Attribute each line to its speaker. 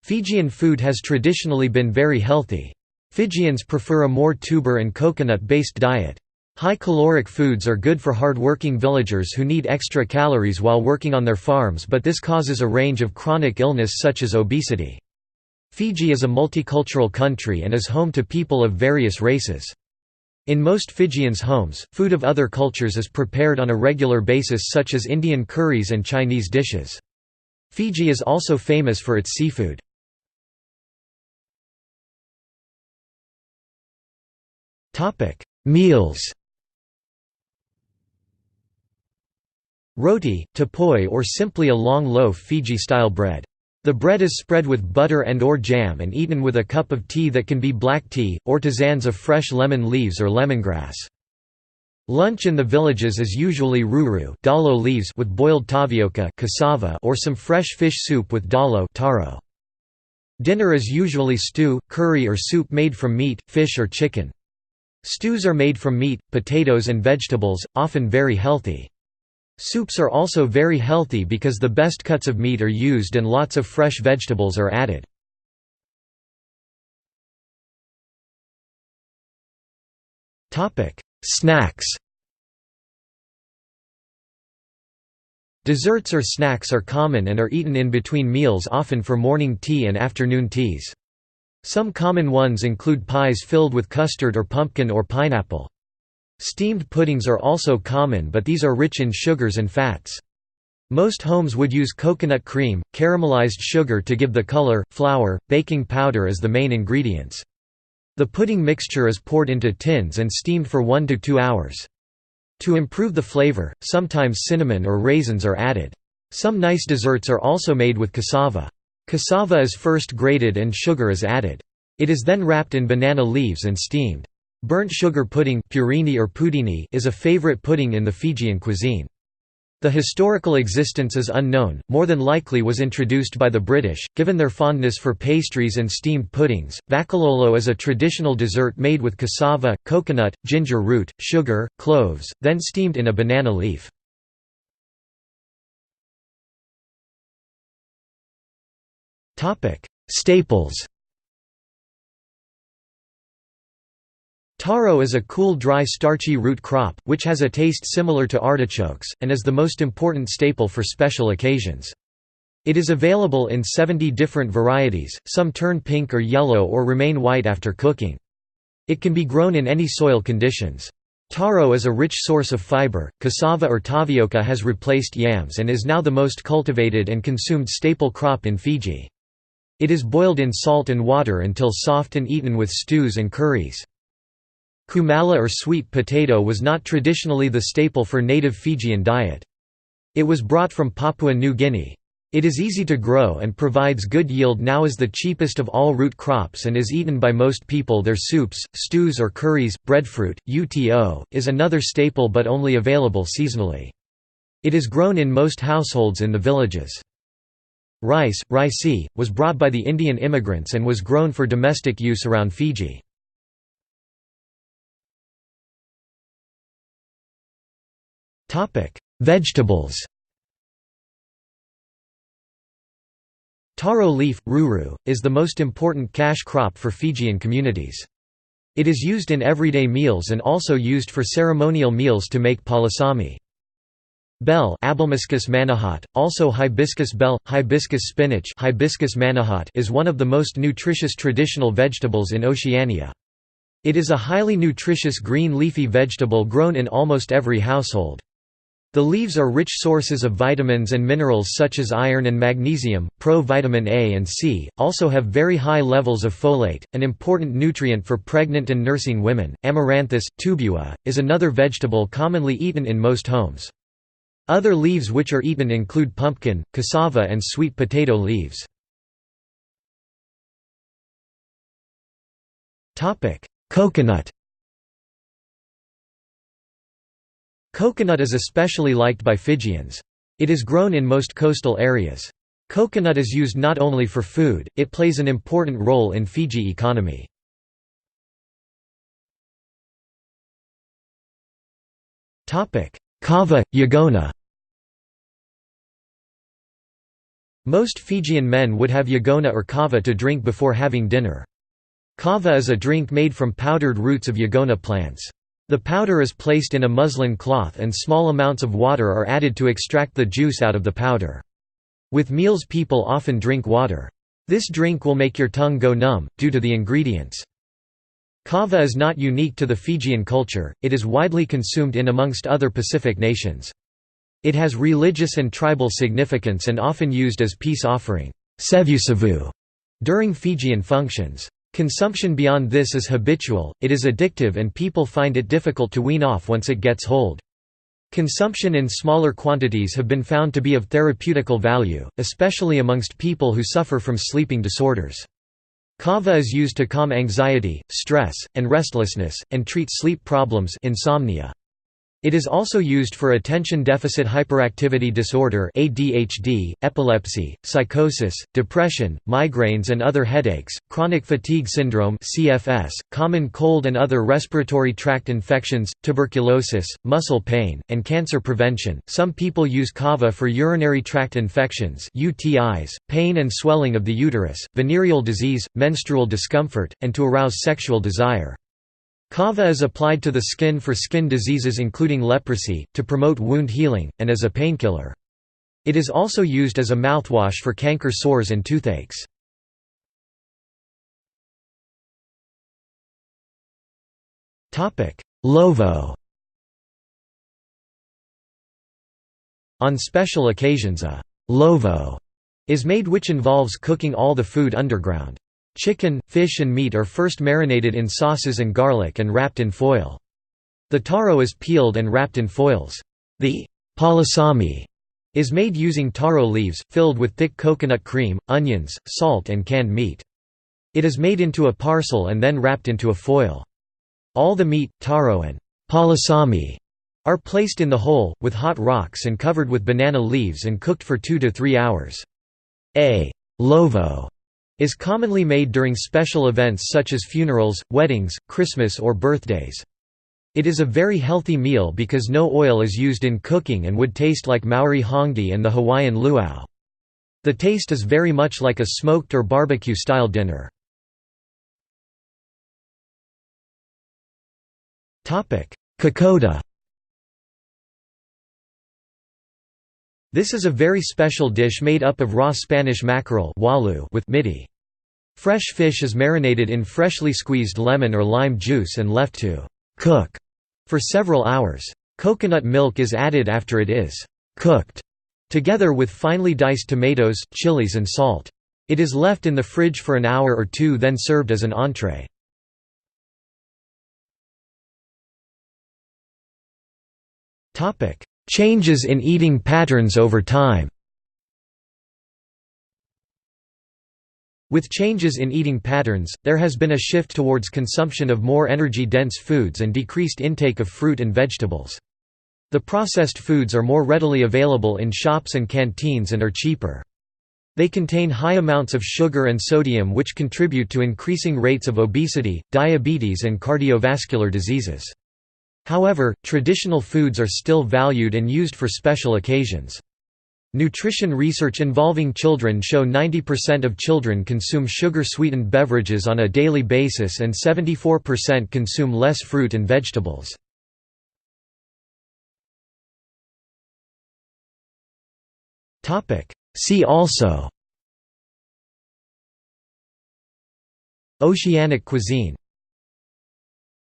Speaker 1: Fijian food has traditionally been very healthy. Fijians prefer a more tuber and coconut-based diet. High-caloric foods are good for hard-working villagers who need extra calories while working on their farms, but this causes a range of chronic illness such as obesity. Fiji is a multicultural country and is home to people of various races. In most Fijians' homes, food of other cultures is prepared on a regular basis, such as Indian curries and Chinese dishes. Fiji is also famous for its seafood. Meals. Roti, tapoi, or simply a long loaf Fiji-style bread. The bread is spread with butter and/or jam and eaten with a cup of tea that can be black tea, or tisanes of fresh lemon leaves or lemongrass. Lunch in the villages is usually ruru dalo leaves with boiled tapioca cassava or some fresh fish soup with dalo taro. Dinner is usually stew, curry or soup made from meat, fish or chicken. Stews are made from meat, potatoes and vegetables, often very healthy. Soups are also very healthy because the best cuts of meat are used and lots of fresh vegetables are added. Snacks. Desserts or snacks are common and are eaten in between meals, often for morning tea and afternoon teas. Some common ones include pies filled with custard or pumpkin or pineapple. Steamed puddings are also common, but these are rich in sugars and fats. Most homes would use coconut cream, caramelized sugar to give the color, flour, baking powder as the main ingredients. The pudding mixture is poured into tins and steamed for 1 to 2 hours. To improve the flavor, sometimes cinnamon or raisins are added. Some nice desserts are also made with cassava. Cassava is first grated and sugar is added. It is then wrapped in banana leaves and steamed. Burnt sugar pudding purini or pudini is a favorite pudding in the Fijian cuisine. The historical existence is unknown, more than likely was introduced by the British, given their fondness for pastries and steamed puddings. Vakalolo is a traditional dessert made with cassava, coconut, ginger root, sugar, cloves, then steamed in a banana leaf. Staples. Taro is a cool dry starchy root crop, which has a taste similar to artichokes, and is the most important staple for special occasions. It is available in 70 different varieties, some turn pink or yellow or remain white after cooking. It can be grown in any soil conditions. Taro is a rich source of fiber. Cassava or tapioca has replaced yams and is now the most cultivated and consumed staple crop in Fiji. It is boiled in salt and water until soft and eaten with stews and curries. Kumala or sweet potato was not traditionally the staple for native Fijian diet. It was brought from Papua New Guinea. It is easy to grow and provides good yield, now is the cheapest of all root crops and is eaten by most people. Their soups, stews or curries. Breadfruit, uto, is another staple but only available seasonally. It is grown in most households in the villages. Rice, ricey, was brought by the Indian immigrants and was grown for domestic use around Fiji. Vegetables. Taro leaf, ruru, is the most important cash crop for Fijian communities. It is used in everyday meals and also used for ceremonial meals to make palasami. Bell, Abelmiscus manahat, also hibiscus bell, hibiscus spinach, hibiscus manahat, is one of the most nutritious traditional vegetables in Oceania. It is a highly nutritious green leafy vegetable grown in almost every household. The leaves are rich sources of vitamins and minerals such as iron and magnesium, pro-vitamin A and C, also have very high levels of folate, an important nutrient for pregnant and nursing women. Amaranthus, tubua, is another vegetable commonly eaten in most homes. Other leaves which are eaten include pumpkin, cassava and sweet potato leaves. Coconut. Coconut is especially liked by Fijians. It is grown in most coastal areas. Coconut is used not only for food, it plays an important role in Fiji economy. Kava, Yagona. Most Fijian men would have Yagona or Kava to drink before having dinner. Kava is a drink made from powdered roots of Yagona plants. The powder is placed in a muslin cloth and small amounts of water are added to extract the juice out of the powder. With meals people often drink water. This drink will make your tongue go numb, due to the ingredients. Kava is not unique to the Fijian culture, it is widely consumed in amongst other Pacific nations. It has religious and tribal significance and often used as peace offering during Fijian functions. Consumption beyond this is habitual, it is addictive and people find it difficult to wean off once it gets hold. Consumption in smaller quantities have been found to be of therapeutical value, especially amongst people who suffer from sleeping disorders. Kava is used to calm anxiety, stress, and restlessness, and treat sleep problems, insomnia. It is also used for attention deficit hyperactivity disorder (ADHD), epilepsy, psychosis, depression, migraines and other headaches, chronic fatigue syndrome (CFS), common cold and other respiratory tract infections, tuberculosis, muscle pain, and cancer prevention. Some people use kava for urinary tract infections (UTIs), pain and swelling of the uterus, venereal disease, menstrual discomfort, and to arouse sexual desire. Kava is applied to the skin for skin diseases including leprosy, to promote wound healing, and as a painkiller. It is also used as a mouthwash for canker sores and toothaches. Lovo. On special occasions a lovo is made, which involves cooking all the food underground. Chicken, fish and meat are first marinated in sauces and garlic and wrapped in foil. The taro is peeled and wrapped in foils. The palasami is made using taro leaves, filled with thick coconut cream, onions, salt and canned meat. It is made into a parcel and then wrapped into a foil. All the meat, taro and palasami are placed in the hole, with hot rocks and covered with banana leaves and cooked for 2 to 3 hours. A lovo is commonly made during special events such as funerals, weddings, Christmas or birthdays. It is a very healthy meal because no oil is used in cooking and would taste like Maori hongdi and the Hawaiian luau. The taste is very much like a smoked or barbecue-style dinner. Kokoda. This is a very special dish made up of raw Spanish mackerel with midi. Fresh fish is marinated in freshly squeezed lemon or lime juice and left to cook for several hours. Coconut milk is added after it is cooked, together with finely diced tomatoes, chilies and salt. It is left in the fridge for an hour or two, then served as an entree. Changes in eating patterns over time. With changes in eating patterns, there has been a shift towards consumption of more energy-dense foods and decreased intake of fruit and vegetables. The processed foods are more readily available in shops and canteens and are cheaper. They contain high amounts of sugar and sodium, which contribute to increasing rates of obesity, diabetes and cardiovascular diseases. However, traditional foods are still valued and used for special occasions. Nutrition research involving children show 90% of children consume sugar-sweetened beverages on a daily basis and 74% consume less fruit and vegetables. See also: Oceanic cuisine.